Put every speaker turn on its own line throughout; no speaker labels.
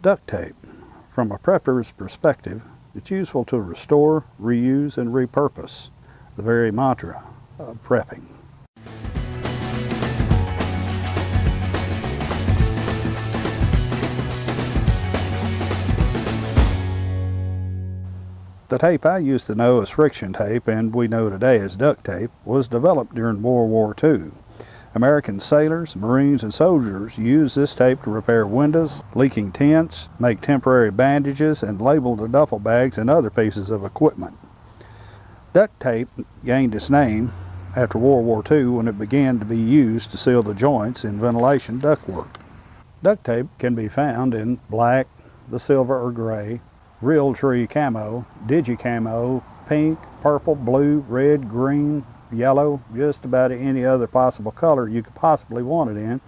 Duct tape. From a prepper's perspective, it's useful to restore, reuse, and repurpose, the very mantra of prepping. The tape I used to know as friction tape, and we know today as duct tape, was developed during World War II. American sailors, Marines, and soldiers used this tape to repair windows, leaking tents, make temporary bandages, and label the duffel bags and other pieces of equipment. Duct tape gained its name after World War II when it began to be used to seal the joints in ventilation ductwork. Duct tape can be found in black, the silver or gray, real tree camo, digi-camo, pink, purple, blue, red, green, yellow, just about any other possible color you could possibly want it in.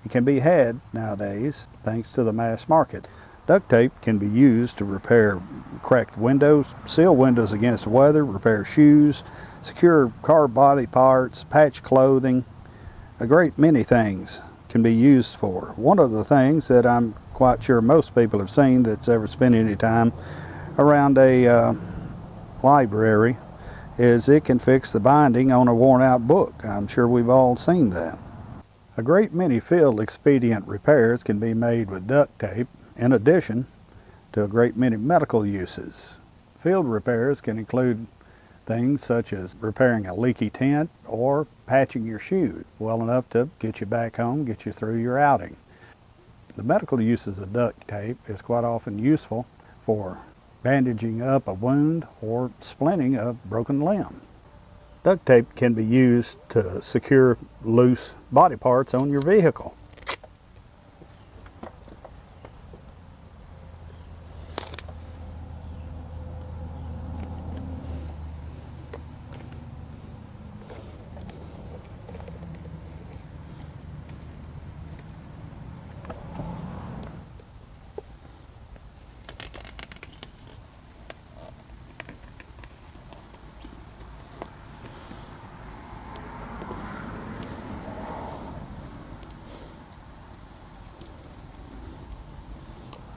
It can be had nowadays thanks to the mass market. Duct tape can be used to repair cracked windows, seal windows against weather, repair shoes, secure car body parts, patch clothing. A great many things can be used for. One of the things that I'm quite sure most people have seen that's ever spent any time around a library is it can fix the binding on a worn out book. I'm sure we've all seen that. A great many field expedient repairs can be made with duct tape in addition to a great many medical uses. Field repairs can include things such as repairing a leaky tent or patching your shoe well enough to get you back home, get you through your outing. The medical uses of duct tape is quite often useful for bandaging up a wound or splinting a broken limb. Duct tape can be used to secure loose body parts on your vehicle.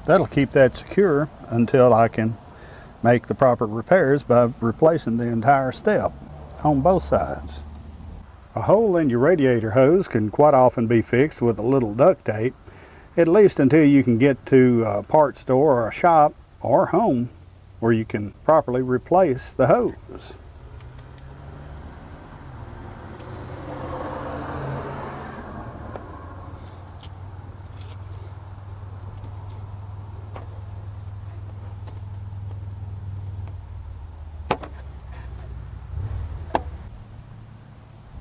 That'll keep that secure until I can make the proper repairs by replacing the entire step on both sides. A hole in your radiator hose can quite often be fixed with a little duct tape, at least until you can get to a parts store or a shop or home where you can properly replace the hose.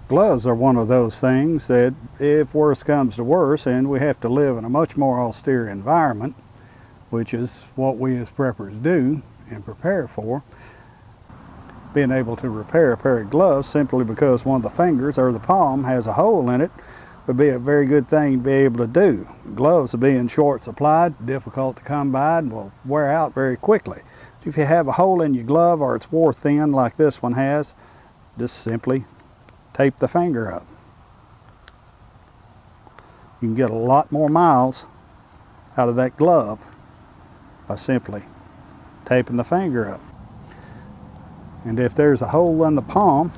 Gloves are one of those things that, if worse comes to worse and we have to live in a much more austere environment, which is what we as preppers do and prepare for, being able to repair a pair of gloves simply because one of the fingers or the palm has a hole in it would be a very good thing to be able to do. Gloves being short supplied, difficult to come by, and will wear out very quickly. If you have a hole in your glove or it's wore thin like this one has, just simply tape the finger up. You can get a lot more miles out of that glove by simply taping the finger up. And if there's a hole in the palm,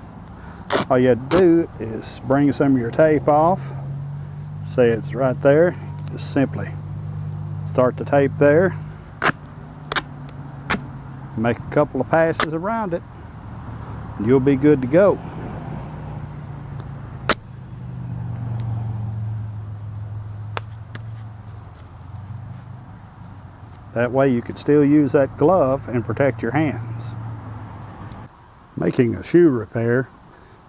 all you have to do is bring some of your tape off. Say it's right there, just simply start the tape there, make a couple of passes around it, and you'll be good to go. That way you could still use that glove and protect your hands. Making a shoe repair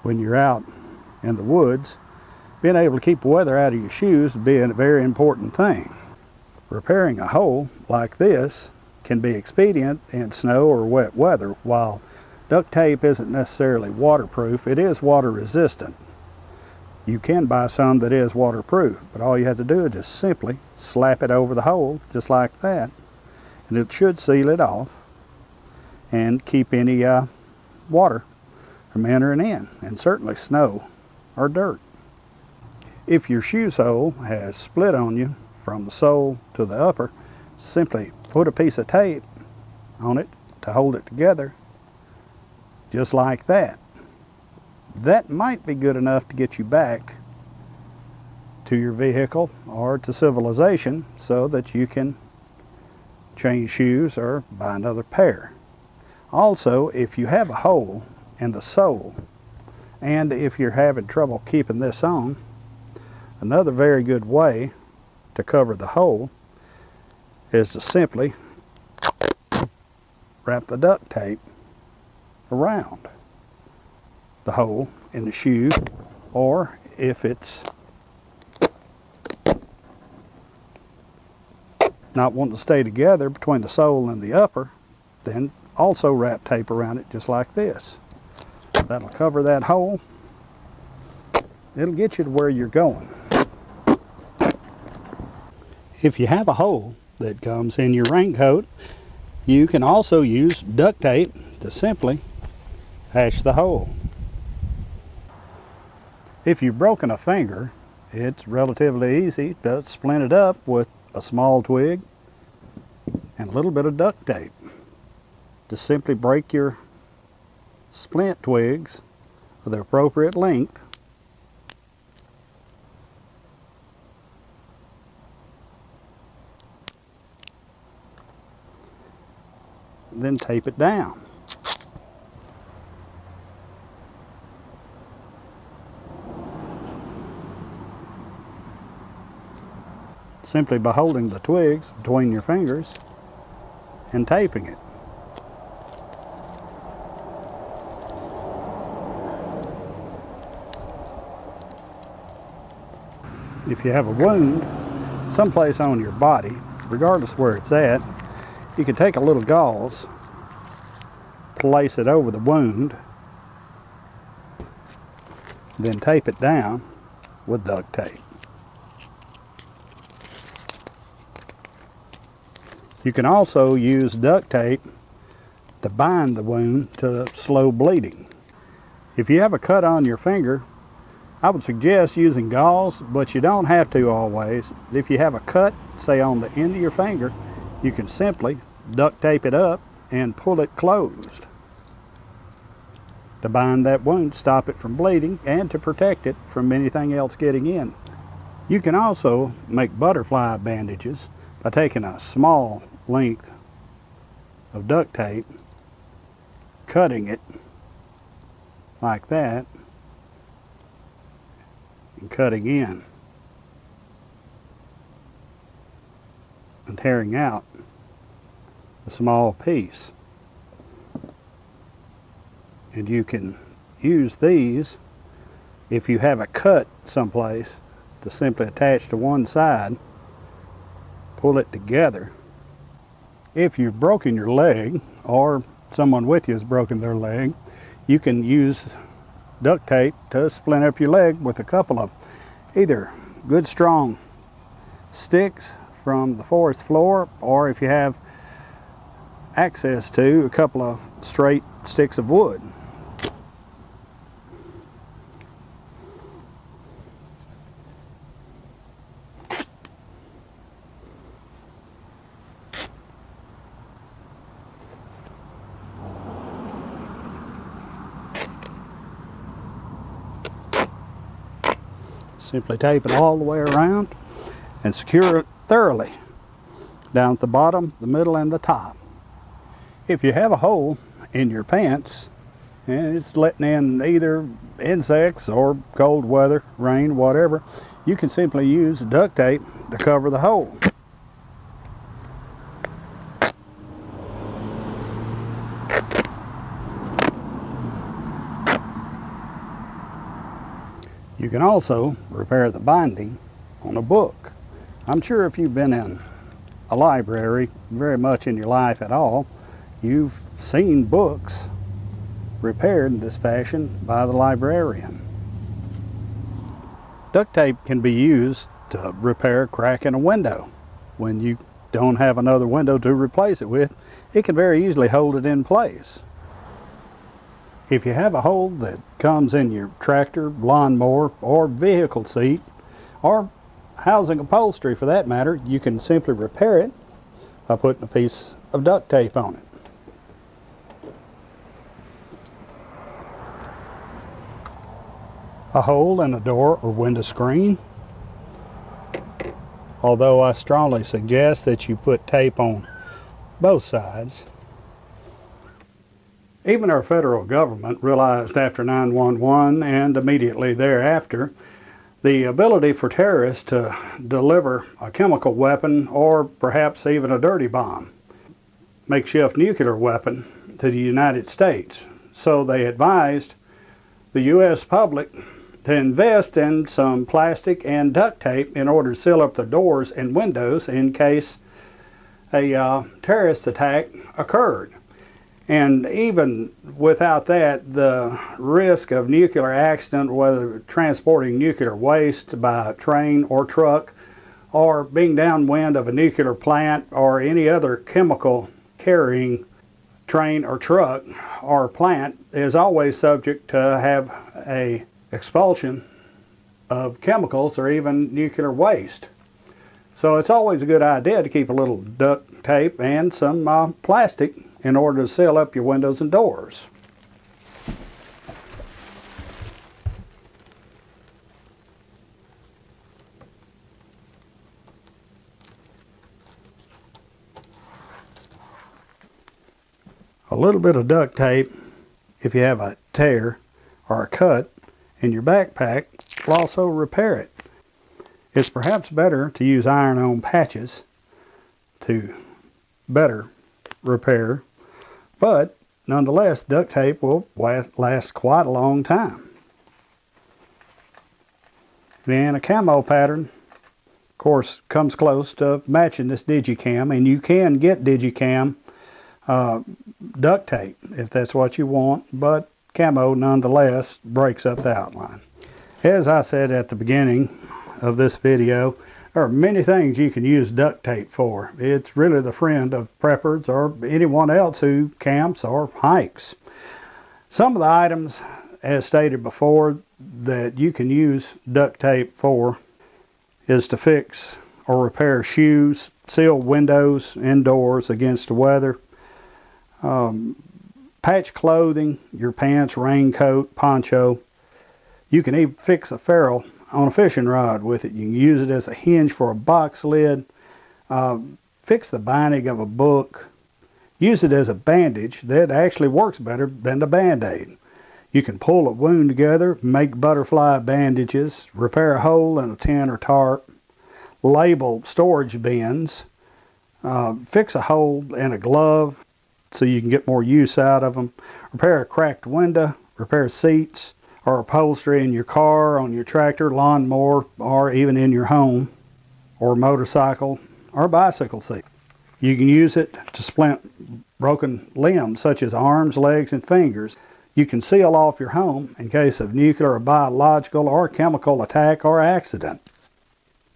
when you're out in the woods, being able to keep the weather out of your shoes would be a very important thing. Repairing a hole like this can be expedient in snow or wet weather. While duct tape isn't necessarily waterproof, it is water resistant. You can buy some that is waterproof, but all you have to do is just simply slap it over the hole just like that, and it should seal it off and keep any water from entering in, and certainly snow or dirt. If your shoe sole has split on you from the sole to the upper, simply put a piece of tape on it to hold it together, just like that. That might be good enough to get you back to your vehicle or to civilization so that you can change shoes or buy another pair. Also, if you have a hole in the sole, and if you're having trouble keeping this on, another very good way to cover the hole is to simply wrap the duct tape around the hole in the shoe, or if it's not wanting to stay together between the sole and the upper, then also wrap tape around it just like this. That'll cover that hole. It'll get you to where you're going. If you have a hole that comes in your raincoat, you can also use duct tape to simply patch the hole. If you've broken a finger, it's relatively easy to splint it up with a small twig and a little bit of duct tape. Just simply break your splint twigs of the appropriate length, then tape it down. Simply by holding the twigs between your fingers and taping it. If you have a wound someplace on your body, regardless where it's at, you can take a little gauze, place it over the wound, then tape it down with duct tape. You can also use duct tape to bind the wound to slow bleeding. If you have a cut on your finger, I would suggest using gauze, but you don't have to always. If you have a cut, say on the end of your finger, you can simply duct tape it up and pull it closed to bind that wound, stop it from bleeding, and to protect it from anything else getting in. You can also make butterfly bandages by taking a small length of duct tape, cutting it like that, and cutting in and tearing out a small piece. And you can use these, if you have a cut someplace, to simply attach to one side, pull it together. If you've broken your leg, or someone with you has broken their leg, you can use duct tape to splint up your leg with a couple of either good strong sticks from the forest floor, or if you have access to a couple of straight sticks of wood. Simply tape it all the way around and secure it thoroughly down at the bottom, the middle, and the top. If you have a hole in your pants and it's letting in either insects or cold weather, rain, whatever, you can simply use duct tape to cover the hole. You can also repair the binding on a book. I'm sure if you've been in a library very much in your life at all, you've seen books repaired in this fashion by the librarian. Duct tape can be used to repair a crack in a window. When you don't have another window to replace it with, it can very easily hold it in place. If you have a hole that comes in your tractor, lawnmower, or vehicle seat, or housing upholstery for that matter, you can simply repair it by putting a piece of duct tape on it. A hole in a door or window screen, although I strongly suggest that you put tape on both sides. Even our federal government realized after 9/11 and immediately thereafter the ability for terrorists to deliver a chemical weapon or perhaps even a dirty bomb, makeshift nuclear weapon, to the United States. So they advised the U.S. public to invest in some plastic and duct tape in order to seal up the doors and windows in case a terrorist attack occurred. And even without that, the risk of nuclear accident, whether transporting nuclear waste by train or truck, or being downwind of a nuclear plant or any other chemical carrying train or truck or plant, is always subject to have a expulsion of chemicals or even nuclear waste. So it's always a good idea to keep a little duct tape and some plastic in order to seal up your windows and doors. A little bit of duct tape, if you have a tear or a cut in your backpack, will also repair it. It's perhaps better to use iron-on patches to better repair, but nonetheless, duct tape will last quite a long time. Then a camo pattern, of course, comes close to matching this Digicam, and you can get Digicam duct tape if that's what you want, but camo nonetheless breaks up the outline. As I said at the beginning of this video, there are many things you can use duct tape for. It's really the friend of preppers or anyone else who camps or hikes. Some of the items, as stated before, that you can use duct tape for is to fix or repair shoes, seal windows indoors against the weather, patch clothing, your pants, raincoat, poncho. You can even fix a ferrule on a fishing rod with it. You can use it as a hinge for a box lid, fix the binding of a book, use it as a bandage that actually works better than the Band-Aid. You can pull a wound together, make butterfly bandages, repair a hole in a tent or tarp, label storage bins, fix a hole in a glove so you can get more use out of them, repair a cracked window, repair seats or upholstery in your car, on your tractor, lawnmower, or even in your home, or motorcycle, or bicycle seat. You can use it to splint broken limbs, such as arms, legs, and fingers. You can seal off your home in case of nuclear or biological or chemical attack or accident.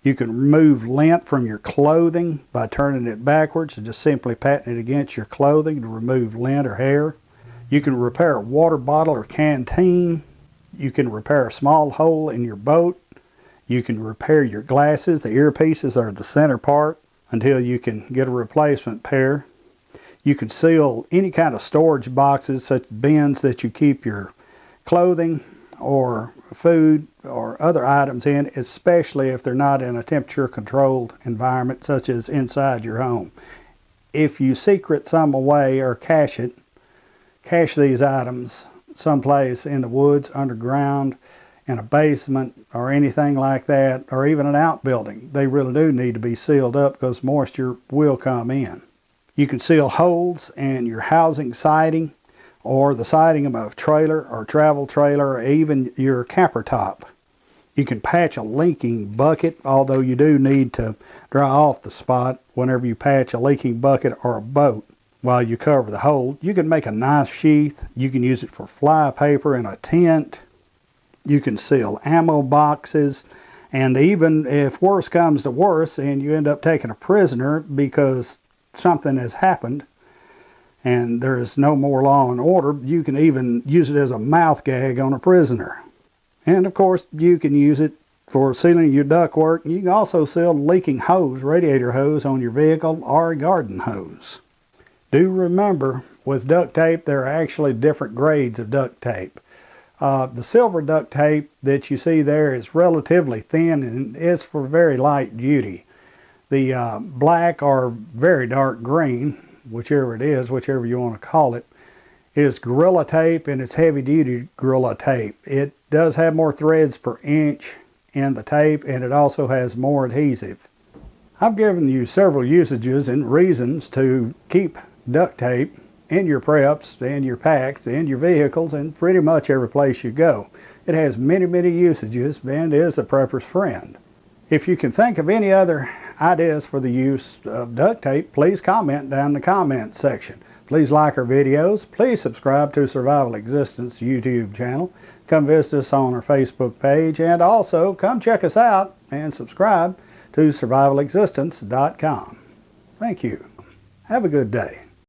You can remove lint from your clothing by turning it backwards and just simply patting it against your clothing to remove lint or hair. You can repair a water bottle or canteen. You can repair a small hole in your boat. You can repair your glasses. The earpieces are the center part until you can get a replacement pair. You can seal any kind of storage boxes, such bins that you keep your clothing or food or other items in, especially if they're not in a temperature-controlled environment such as inside your home. If you secret some away or cache these items someplace in the woods, underground, in a basement, or anything like that, or even an outbuilding, they really do need to be sealed up because moisture will come in. You can seal holes in your housing siding or the siding of a trailer or travel trailer or even your camper top. You can patch a leaking bucket, although you do need to dry off the spot whenever you patch a leaking bucket or a boat while you cover the hole. You can make a nice sheath. You can use it for fly paper in a tent. You can seal ammo boxes. And even if worse comes to worse and you end up taking a prisoner because something has happened and there is no more law and order, you can even use it as a mouth gag on a prisoner. And of course, you can use it for sealing your ductwork. You can also seal leaking hose, radiator hose on your vehicle or garden hose. Do remember, with duct tape, there are actually different grades of duct tape. The silver duct tape that you see there is relatively thin and is for very light duty. The black or very dark green, whichever it is, whichever you want to call it, is Gorilla Tape, and it's heavy duty Gorilla Tape. It does have more threads per inch in the tape, and it also has more adhesive. I've given you several usages and reasons to keep duct tape in your preps, in your packs, in your vehicles, and pretty much every place you go. It has many, many usages and is a prepper's friend. If you can think of any other ideas for the use of duct tape, please comment down in the comment section. Please like our videos. Please subscribe to Survival Existence YouTube channel. Come visit us on our Facebook page, and also come check us out and subscribe to survivalexistence.com. Thank you. Have a good day.